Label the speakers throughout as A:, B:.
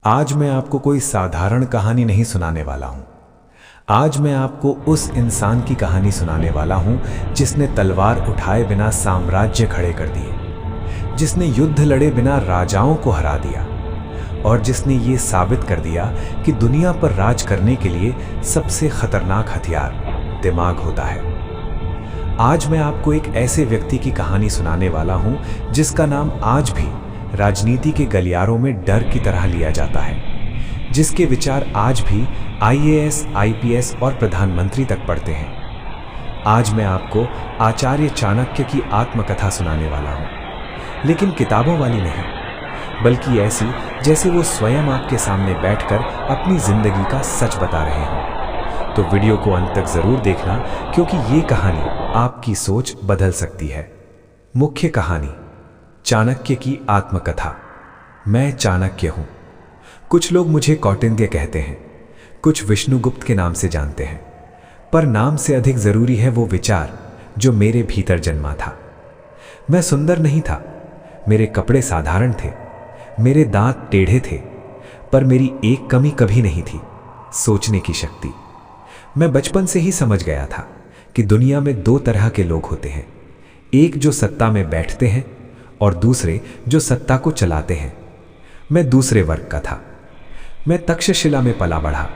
A: आज मैं आपको कोई साधारण कहानी नहीं सुनाने वाला हूं। आज मैं आपको उस इंसान की कहानी सुनाने वाला हूं जिसने तलवार उठाए बिना साम्राज्य खड़े कर दिए, जिसने युद्ध लड़े बिना राजाओं को हरा दिया और जिसने ये साबित कर दिया कि दुनिया पर राज करने के लिए सबसे खतरनाक हथियार दिमाग होता है। आज मैं आपको एक ऐसे व्यक्ति की कहानी सुनाने वाला हूं जिसका नाम आज भी राजनीति के गलियारों में डर की तरह लिया जाता है, जिसके विचार आज भी IAS, IPS और प्रधानमंत्री तक पढ़ते हैं। आज मैं आपको आचार्य चाणक्य की आत्मकथा सुनाने वाला हूं, लेकिन किताबों वाली नहीं, बल्कि ऐसी जैसे वो स्वयं आपके सामने बैठकर अपनी जिंदगी का सच बता रहे हों। तो वीडियो को अंत तक जरूर देखना, क्योंकि ये कहानी आपकी सोच बदल सकती है। मुख्य कहानी, चाणक्य की आत्मकथा। मैं चाणक्य हूं। कुछ लोग मुझे कौटिल्य कहते हैं, कुछ विष्णुगुप्त के नाम से जानते हैं, पर नाम से अधिक जरूरी है वो विचार जो मेरे भीतर जन्मा था। मैं सुंदर नहीं था, मेरे कपड़े साधारण थे, मेरे दांत टेढ़े थे, पर मेरी एक कमी कभी नहीं थी, सोचने की शक्ति। मैं बचपन से ही समझ गया था कि दुनिया में दो तरह के लोग होते हैं, एक जो सत्ता में बैठते हैं और दूसरे जो सत्ता को चलाते हैं। मैं दूसरे वर्ग का था। मैं तक्षशिला में पला बढ़ा,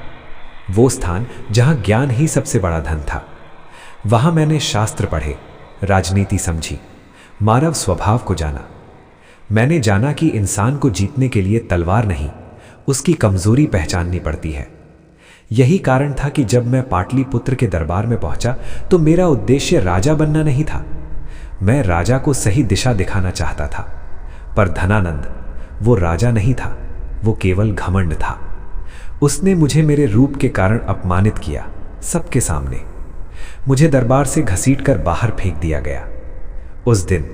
A: वो स्थान जहां ज्ञान ही सबसे बड़ा धन था। वहां मैंने शास्त्र पढ़े, राजनीति समझी, मानव स्वभाव को जाना। मैंने जाना कि इंसान को जीतने के लिए तलवार नहीं, उसकी कमजोरी पहचाननी पड़ती है। यही कारण था कि जब मैं पाटलिपुत्र के दरबार में पहुंचा तो मेरा उद्देश्य राजा बनना नहीं था। मैं राजा को सही दिशा दिखाना चाहता था, पर धनानंद वो राजा नहीं था, वो केवल घमंड था। उसने मुझे मेरे रूप के कारण अपमानित किया, सबके सामने। मुझे दरबार से घसीटकर बाहर फेंक दिया गया। उस दिन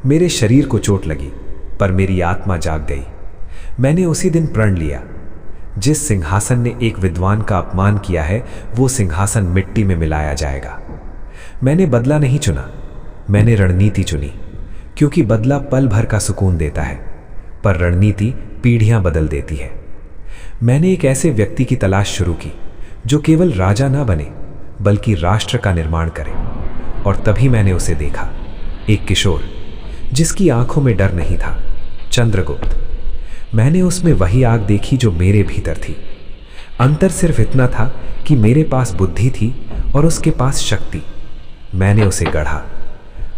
A: मेरे शरीर को चोट लगी, पर मेरी आत्मा जाग गई। मैंने उसी दिन प्रण लिया, जिस सिंहासन ने एक विद्वान का अपमान किया है, वो सिंहासन मिट्टी में मिलाया जाएगा। मैंने बदला नहीं चुना, मैंने रणनीति चुनी, क्योंकि बदला पल भर का सुकून देता है, पर रणनीति पीढ़ियां बदल देती है। मैंने एक ऐसे व्यक्ति की तलाश शुरू की जो केवल राजा ना बने, बल्कि राष्ट्र का निर्माण करे। और तभी मैंने उसे देखा, एक किशोर जिसकी आंखों में डर नहीं था, चंद्रगुप्त। मैंने उसमें वही आग देखी जो मेरे भीतर थी। अंतर सिर्फ इतना था कि मेरे पास बुद्धि थी और उसके पास शक्ति। मैंने उसे गढ़ा,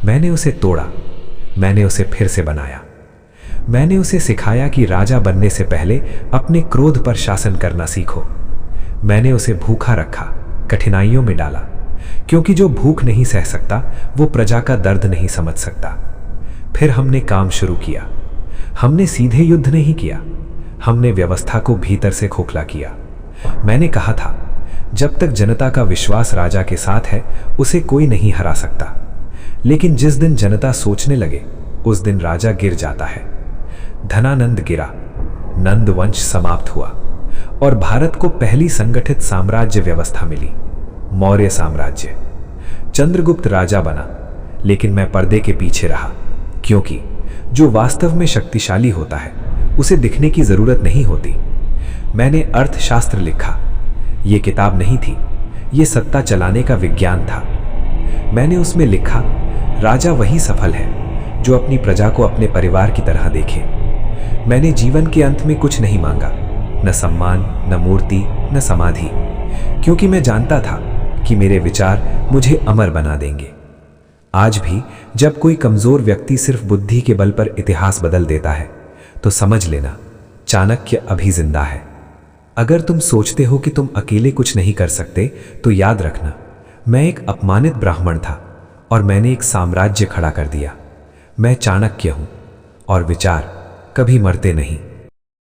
A: मैंने उसे तोड़ा, मैंने उसे फिर से बनाया। मैंने उसे सिखाया कि राजा बनने से पहले अपने क्रोध पर शासन करना सीखो। मैंने उसे भूखा रखा, कठिनाइयों में डाला, क्योंकि जो भूख नहीं सह सकता वो प्रजा का दर्द नहीं समझ सकता। फिर हमने काम शुरू किया। हमने सीधे युद्ध नहीं किया, हमने व्यवस्था को भीतर से खोखला किया। मैंने कहा था, जब तक जनता का विश्वास राजा के साथ है, उसे कोई नहीं हरा सकता। लेकिन जिस दिन जनता सोचने लगे, उस दिन राजा गिर जाता है। धनानंद गिरा, नंद वंश समाप्त हुआ और भारत को पहली संगठित साम्राज्य व्यवस्था मिली, मौर्य साम्राज्य। चंद्रगुप्त राजा बना, लेकिन मैं पर्दे के पीछे रहा, क्योंकि जो वास्तव में शक्तिशाली होता है उसे दिखने की जरूरत नहीं होती। मैंने अर्थशास्त्र लिखा। यह किताब नहीं थी, यह सत्ता चलाने का विज्ञान था। मैंने उसमें लिखा, राजा वही सफल है जो अपनी प्रजा को अपने परिवार की तरह देखे। मैंने जीवन के अंत में कुछ नहीं मांगा, न सम्मान, न मूर्ति, न समाधि, क्योंकि मैं जानता था कि मेरे विचार मुझे अमर बना देंगे। आज भी जब कोई कमजोर व्यक्ति सिर्फ बुद्धि के बल पर इतिहास बदल देता है, तो समझ लेना चाणक्य अभी जिंदा है। अगर तुम सोचते हो कि तुम अकेले कुछ नहीं कर सकते, तो याद रखना, मैं एक अपमानित ब्राह्मण था और मैंने एक साम्राज्य खड़ा कर दिया। मैं चाणक्य हूं और विचार कभी मरते नहीं।